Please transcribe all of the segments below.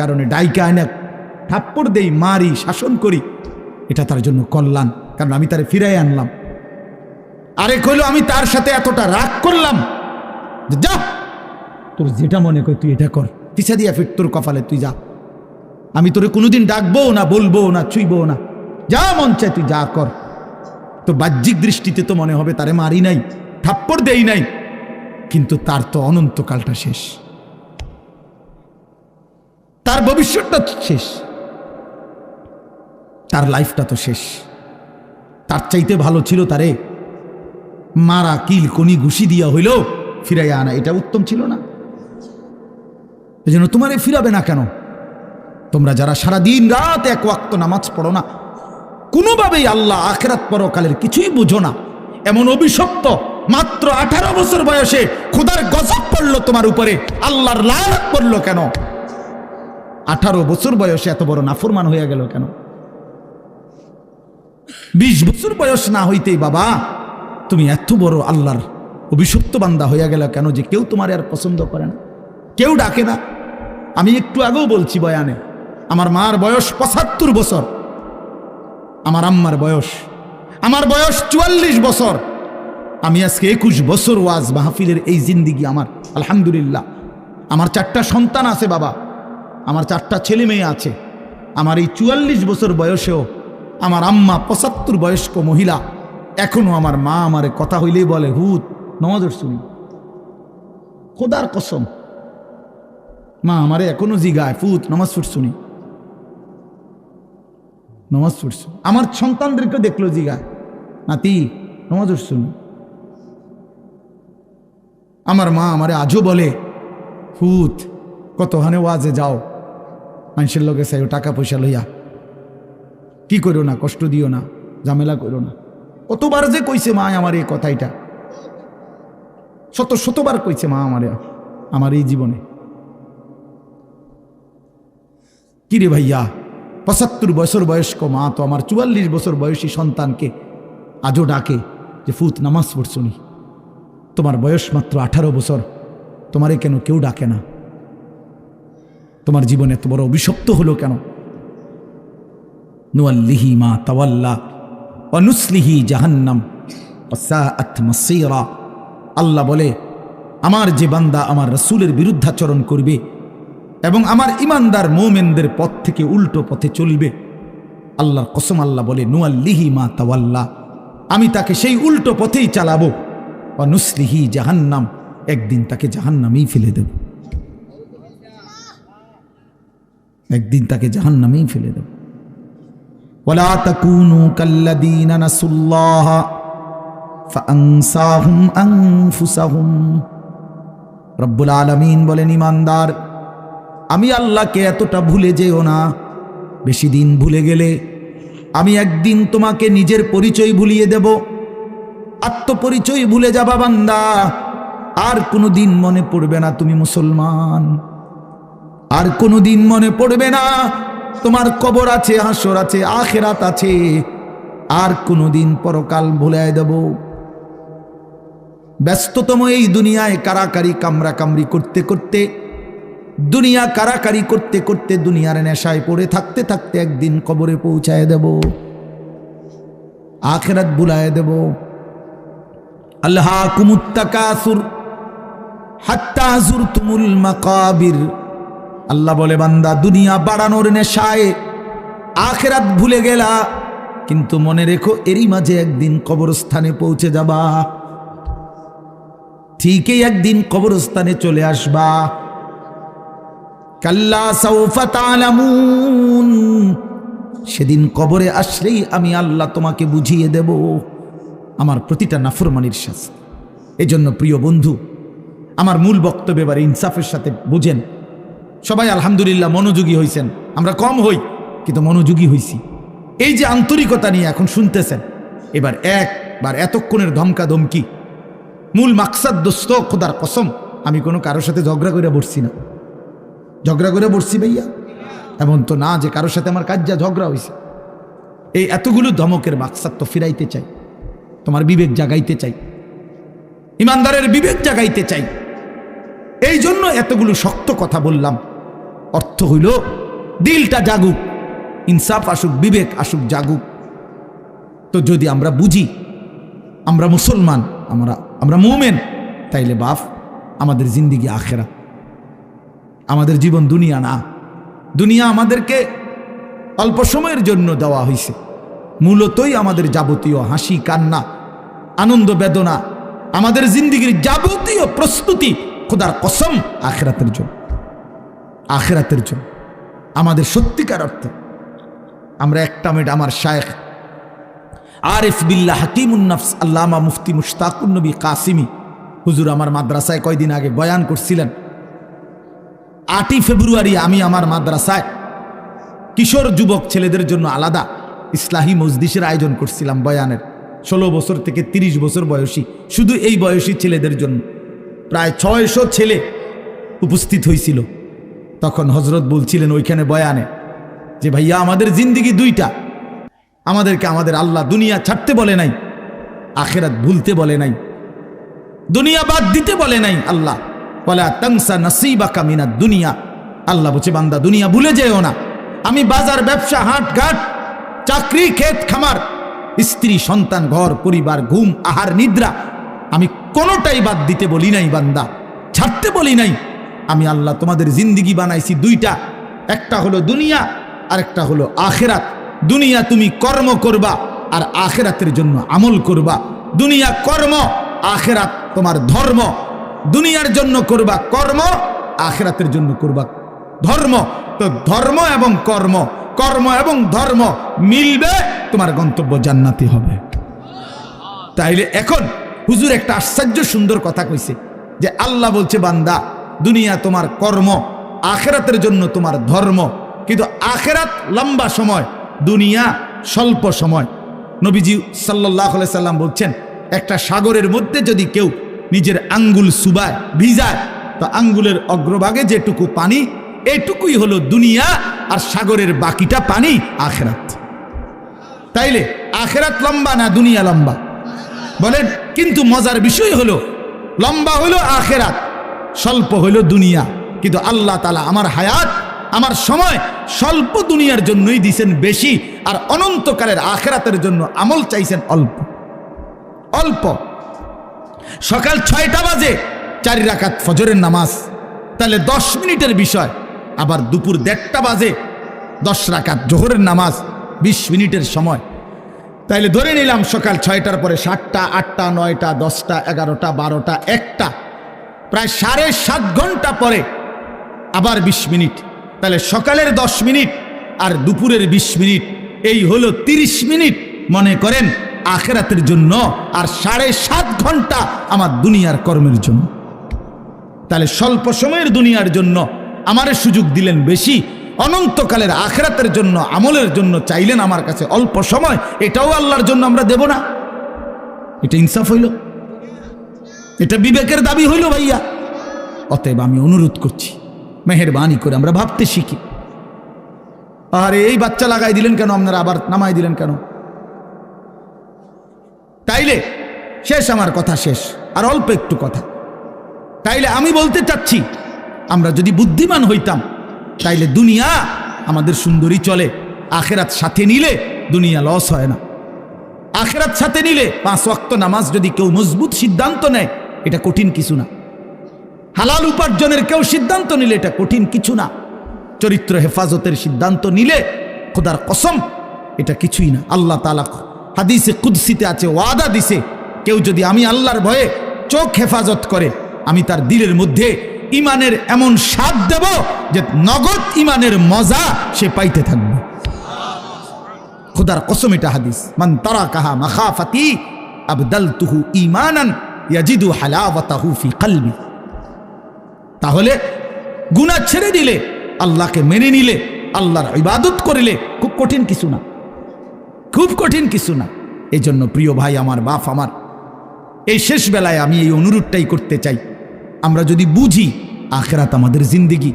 কারণে ডাইকা আইনা থাপ্পড় দেই, মারি, শাসন করি, এটা তার জন্য কল্যাণ, কারণ আমি তারে ফিরাই আনলাম। আরেক হইল আমি তার সাথে এতটা রাগ করলাম, যা তোর যেটা মনে কর তুই এটা কর, পিছা দিয়া ফির তোর কপালে তুই যা, আমি তোরে কোনোদিন ডাকবো না, বলবো না, ছুঁইবো না, যা মন চায় তুই যা কর। তো বাহ্যিক দৃষ্টিতে তো মনে হবে তারে মারি নাই, থাপ্পড় দেই নাই, কিন্তু তার তো অনন্তকালটা শেষ, তার ভবিষ্যৎটা শেষ, তার লাইফটা তো শেষ। তার চাইতে ভালো ছিল তারে মারা, কিল কনি ঘুষি দিয়া হইল ফিরাইয়া আনা, এটা উত্তম ছিল না? এজন্য তোমারে ফিরাবে না কেন? তোমরা যারা সারা দিন রাত এক ওয়াক্ত নামাজ পড়ো না, কোনোভাবেই আল্লাহ আখিরাত পরকালের কিছুই বুঝো না, এমন অভিশপ্ত মাত্র 18 বছর বয়সে খোদার গজব পড়লো তোমার উপরে, আল্লাহর লানত পড়লো কেন? 18 বছর বয়সে এত বড় নাফরমান হয়ে গেল কেন? 20 বছর বয়স না হইতেই বাবা তুমি এত বড় আল্লাহর অভিশপ্ত বান্দা হইয়া গেল কেন, যে কেউ তোমার আর পছন্দ করে না, কেউ ডাকে না? আমি একটু আগেও বলছি বয়ানে, আমার মার বয়স 75 বছর, আমার আম্মার বয়স, আমার বয়স 44 বছর। আমি আজকে 21 বছর ওয়াজ মাহফিলের এই জিন্দিগি আমার, আলহামদুলিল্লাহ। আমার 4টা সন্তান আছে বাবা, আমার 4টা ছেলে মেয়ে আছে। আমার এই 44 বছর বয়সেও আমার আম্মা 75 বয়স্ক মহিলা, এখনো আমার মা আমারে কথা হইলেই বলে, হুত নামাজ শুনি, খোদার কসম মা আমারে এখনো জিগায়, ফুত নামাজ শুনি, নামাজ পড়ছো। আমার সন্তানদেরকে দেখলো জিগায়, নাতি নামাজ শুনি। আমার মা আমারে আজও বলে, ফুত কতখানে ওয়াজে যাও, মানুষের লোকে চাইও টাকা পয়সা লইয়া, কি করো না, কষ্ট দিও না, ঝামেলা করো না। কতবার যে কইছে মা আমার এই কথাইটা, শতবার কইছে মা আমারে আমার এই জীবনে। কিরে ভাইয়া, 75 বছর বয়স্ক মা তো আমার 44 বছর বয়সী সন্তানকে আজও ডাকে যে ফুত নামাজ পড়ছনি, তোমার বয়স মাত্র 18 বছর, তোমারে কেন কেউ ডাকে না? তোমার জীবনে এত বড় অভিশপ্ত হলো কেন? নুয়াল্লিহি মা তাওয়াল্লা ওয়া নুসলিহি জাহান্নাম ওয়া সাআত মাসীরা। আল্লাহ বলে, আমার যে বান্দা আমার রাসূলের বিরুদ্ধাচরণ করবে এবং আমার ইমানদার মুমিনদের পথ থেকে উল্টো পথে চলবে, আল্লাহর কসম আল্লাহ বলে, নুয়াল্লিহি মা তাওয়াল্লা, আমি তাকে সেই উল্টো পথেই চালাবো, ওয়া নুসলিহি জাহান্নাম, একদিন তাকে জাহান্নামেই ফেলে দেব, একদিন তাকে জাহান্নামেই ফেলে দেব। ওয়ালা তাকুনু কাল্লাযীনা নাসুল্লাহ ফাআনসাহুম আনফুসাহুম। রব্বুল আলামিন বলেন, ইমানদার আমি আল্লাহকে এতটা ভুলে যেও না, বেশি দিন ভুলে গেলে আমি একদিন তোমাকে নিজের পরিচয় ভুলিয়ে দেব, আত্মপরিচয় ভুলে যাবা বান্দা, আর কোনোদিন মনে পড়বে না তুমি মুসলমান, আর কোনোদিন মনে পড়বে না তোমার কবর আছে, হাসর আছে, আখিরাত আছে, আর কোনোদিন পরকাল ভুলায় দেব। ব্যস্ততম এই দুনিয়ায় কারাকারি কামরা কামরি করতে করতে, দুনিয়া কারাকারি করতে করতে, দুনিয়ার নেশায় পড়ে থাকতে থাকতে একদিন কবরে পৌঁছায় দেব, আখিরাত ভুলায় দেব। আল্লাহাকুমুত তাকাসুর হাত্তা যুরতুমুল মাকাবির। আল্লাহ বলে, বান্দা দুনিয়া বাড়ানোর নেশায় আখিরাত ভুলে গেলা, কিন্তু মনে রেখো এরই মাঝে একদিন কবরস্থানে পৌঁছে যাবা, ঠিকই একদিন কবরস্থানে চলে আসবা। কাল্লা সাউফা তা'লামুন, সেদিন কবরে আসলেই আমি আল্লাহ তোমাকে বুঝিয়ে দেব আমার প্রতিটা নাফরমানির শাস্তি। এজন্য প্রিয় বন্ধু, আমার মূল বক্তব্য এবার ইনসাফের সাথে বুঝেন। সবাই আলহামদুলিল্লাহ মনোযোগী হইছেন, আমরা কম হই কিন্তু মনোযোগী হইছি। এই যে আন্তরিকতা নিয়ে এখন শুনতেছেন, এবার একবার এতক্ষণের ধমকা ধমকি, মূল মাকসাদ দোস্ত, খোদার কসম আমি কোনো কারোর সাথে ঝগড়া করে বসছি না। ঝগড়া করে বসছি ভাইয়া এমন তো না যে কারোর সাথে আমার কাজ্জা ঝগড়া হয়েছে। এই এতগুলো ধমকের মাকসাদ তো ফিরাইতে চাই, তোমার বিবেক জাগাইতে চাই, ইমানদারের বিবেক জাগাইতে চাই। এই জন্য এতগুলো শক্ত কথা বললাম। অর্থ হইল দিলটা জাগুক, ইনসাফ আসুক, বিবেক আসুক, জাগুক। তো যদি আমরা বুঝি আমরা মুসলমান, আমরা মুমিন, তাইলে বাপ আমাদের জিন্দিগি আখেরাত, আমাদের জীবন দুনিয়া না। দুনিয়া আমাদেরকে অল্প সময়ের জন্য দেওয়া হয়েছে, মূলতই আমাদের যাবতীয় হাসি কান্না আনন্দ বেদনা, আমাদের জিন্দিগির যাবতীয় প্রস্তুতি খোদার কসম আখেরাতের জন্য, আখেরাতের জন্য। আমাদের সত্যিকার অর্থে আমরা একটা মিনিট আমার শায়েখ আরিফ বিল্লাহ হাকিমুন নফস আল্লামা মুফতি মুশতাকুন নবী কাসিমি হুজুর আমার মাদ্রাসায় কয়দিন আগে বয়ান করছিলেন। 8ই ফেব্রুয়ারি আমি আমার মাদ্রাসায় কিশোর যুবক ছেলেদের জন্য আলাদা ইসলাহি মজলিসের আয়োজন করছিলাম বয়ানের। 16 বছর থেকে 30 বছর বয়সী, শুধু এই বয়সী ছেলেদের জন্য প্রায় 600 ছেলে উপস্থিত হয়েছিল। তখন হজরত বলছিলেন ওইখানে বয়ানে যে ভাইয়া আমাদের জিন্দিগি দুইটা, আমাদেরকে আমাদের আল্লাহ দুনিয়া ছাড়তে বলে নাই, আখেরাত ভুলতে বলে নাই, দুনিয়া বাদ দিতে বলে নাই। আল্লাহ ওয়ালা তানসা নাসিবাকা মিনাদ দুনিয়া, আল্লাহ বলছে বান্দা দুনিয়া ভুলে যেও না। আমি বাজার ব্যবসা হাট ঘাট চাকরি ক্ষেত খামার স্ত্রী সন্তান ঘর পরিবার ঘুম আহার নিদ্রা আমি কোনোটাই বাদ দিতে বলি নাই বান্দা, ছাড়তে বলি নাই। আমি আল্লাহ তোমাদের জিন্দিগি বানাইছি দুইটা, একটা হলো দুনিয়া আর একটা হলো আখেরাত। দুনিয়া তুমি কর্ম করবা আর আখেরাতের জন্য আমল করবা। দুনিয়া কর্ম, আখেরাত তোমার ধর্ম। দুনিয়ার জন্য করবা কর্ম, আখেরাতের জন্য করবা ধর্ম। তো ধর্ম এবং কর্ম, কর্ম এবং ধর্ম মিলবে, তোমার গন্তব্য জান্নাতি হবে। তাইলে এখন হুজুর একটা আশ্চর্য সুন্দর কথা কইছে যে আল্লাহ বলছে বান্দা দুনিয়া তোমার কর্ম, আখেরাতের জন্য তোমার ধর্ম। কিন্তু আখেরাত লম্বা সময়, দুনিয়া স্বল্প সময়। নবীজি সাল্লাল্লাহু আলাইহি সাল্লাম বলছেন একটা সাগরের মধ্যে যদি কেউ নিজের আঙ্গুল সুবায় ভিজায়, তো আঙ্গুলের অগ্রভাগে যেটুকু পানি এটুকুই হলো দুনিয়া, আর সাগরের বাকিটা পানি আখেরাত। তাইলে আখেরাত লম্বা না দুনিয়া লম্বা বলেন? কিন্তু মজার বিষয় হলো লম্বা হলো আখেরাত, স্বল্প হলো দুনিয়া। কিন্তু আল্লাহ তাআলা আমার হায়াত, আমার সময় স্বল্প দুনিয়ার জন্যই দিয়েছেন বেশি, আর অনন্তকালের আখেরাতের জন্য আমল চাইছেন অল্প অল্প। সকাল 6টা বাজে 4 রাকাত ফজরের নামাজ, তাহলে 10 মিনিটের বিষয়। আবার দুপুর 1:30টা বাজে 10 রাকাত জোহরের নামাজ, 20 মিনিটের সময়। তাইলে ধরে নিলাম সকাল 6টার পরে 7টা 8টা 9টা 10টা 11টা 12টা 1টা, প্রায় 7.5 ঘন্টা পরে আবার 20 মিনিট। তাহলে সকালের 10 মিনিট আর দুপুরের 20 মিনিট, এই হলো 30 মিনিট মনে করেন আখেরাতের জন্য, আর 7.5 ঘন্টা আমার দুনিয়ার কর্মের জন্য। তাহলে স্বল্প সময়ের দুনিয়ার জন্য আমারে সুযোগ দিলেন বেশি, অনন্তকালের আখেরাতের জন্য আমলের জন্য চাইলেন আমার কাছে অল্প সময়। এটাও আল্লাহর জন্য আমরা দেব না? এটা ইনসাফ হইল? এটা বিবেকের দাবি হইল ভাইয়া? অতএব আমি অনুরোধ করছি মেহেরবানি করে আমরা ভাবতে শিখি। আরে এই বাচ্চা লাগাই দিলেন কেন আপনারা, আবার নামাই দিলেন কেন? তাইলে শেষ, আমার কথা শেষ, আর অল্প একটু কথা। তাইলে আমি বলতে চাচ্ছি আমরা যদি বুদ্ধিমান হইতাম তাইলে দুনিয়া আমাদের সুন্দরী চলে, আখেরাত সাথে নিলে দুনিয়া লস হয় না। আখেরাত সাথে নিলে 5 ওয়াক্ত নামাজ যদি কেউ মজবুত সিদ্ধান্ত নেয়, এটা কঠিন কিছু না। হালাল উপার্জনের কেউ সিদ্ধান্ত নিলে এটা কঠিন কিছু না। চরিত্র হেফাজতের সিদ্ধান্ত নিলে খোদার কসম এটা কিছুই না। আল্লাহ তাআলা হাদিসে কুদসিতে আছে, ওয়াদা দিছে, কেউ যদি আমি আল্লাহর ভয়ে চোখ হেফাজত করে, আমি তার দিলের মধ্যে ইমানের এমন স্বাদ দেব যে নগদ ইমানের মজা সে পাইতে থাকবে। খোদার কসম এটা হাদিস। মান তারাকাহা মাখাফাতি আবদালতুহু ঈমানান ইয়াজিদু হালাওয়াতাহু ফি কলবি। তাহলে গুনাহ ছেড়ে দিলে, আল্লাহকে মেনে নিলে, আল্লাহর ইবাদত করিলে খুব কঠিন কিছু না, খুব কঠিন কিছু না। এই জন্য প্রিয় ভাই আমার, বাপ আমার, এই শেষ বেলায় আমি এই অনুরোধটাই করতে চাই, আমরা যদি বুঝি আখেরাত আমাদের জিন্দিগি,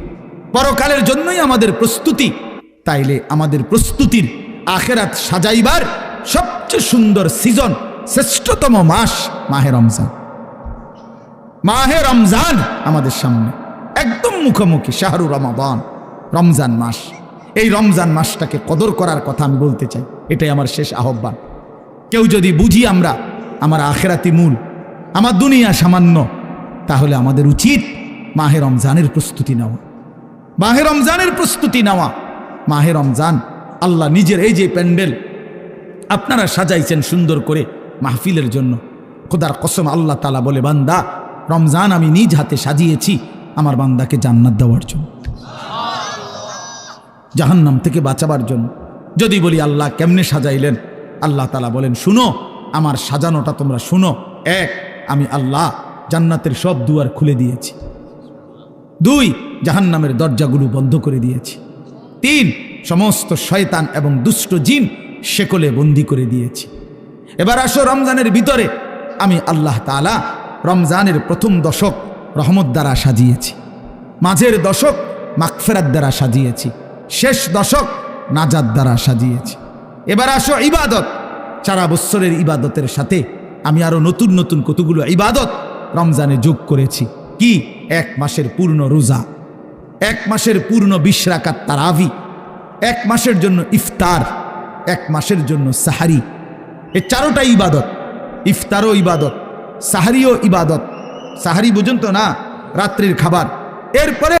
পরকালের জন্যই আমাদের প্রস্তুতি, তাইলে আমাদের প্রস্তুতির আখেরাত সাজাইবার সবচেয়ে সুন্দর সিজন, শ্রেষ্ঠতম মাস মাহে রমজান। মাহে রমজান আমাদের সামনে একদম মুখোমুখি, শাহরু রমাদান। রমজান মাস, এই রমজান মাসটাকে কদর করার কথা আমি বলতে চাই। এটাই আমার শেষ আহ্বান। কেউ যদি বুঝি আমরা আমার আখেরাতি মূল, আমার দুনিয়া সামান্য, তাহলে আমাদের উচিত মাহে রমজানের প্রস্তুতি নেওয়া, মাহে রমজানের প্রস্তুতি নেওয়া। মাহে রমজান আল্লাহ নিজের এই যে প্যান্ডেল আপনারা সাজাইছেন সুন্দর করে মাহফিলের জন্য, খোদার কসম আল্লাহ তাআলা বলে, বান্দা রমজান আমি নিজ হাতে সাজিয়েছি আমার বান্দাকে জান্নাত দেওয়ার জন্য, জাহান্নাম থেকে বাঁচাবার জন্য। যদি বলি আল্লাহ কেমনে সাজাইলেন, আল্লাহ তাআলা বলেন, শুনো আমার সাজানোটা তোমরা শুনো। এক, আমি আল্লাহ জান্নাতের সব দুয়ার খুলে দিয়েছি। দুই, জাহান্নামের দরজাগুলো বন্ধ করে দিয়েছি। তিন, সমস্ত শয়তান এবং দুষ্ট জিন শেকলে বন্দি করে দিয়েছি। এবার আসো রমজানের ভিতরে আমি আল্লাহ তাআলা রমজানের প্রথম দশক রহমত দ্বারা সাজিয়েছি, মাঝের দশক মাগফিরাত দ্বারা সাজিয়েছি, শেষ দশক নাজাত দ্বারা সাজিয়েছি। এবার আসো ইবাদত, সারা বৎসরের ইবাদতের সাথে আমি আরো নতুন নতুন কতগুলো ইবাদত রমজানে যোগ করেছি। কি? 1 মাসের পূর্ণ রোজা, 1 মাসের পূর্ণ 20 রাকাত তারাবি, 1 মাসের জন্য ইফতার, 1 মাসের জন্য সাহারি। এই 4টা ইবাদত, ইফতারও ইবাদত, সাহারিও ইবাদত। সাহারি বুঝুন তো না, রাত্রির খাবার। এরপরে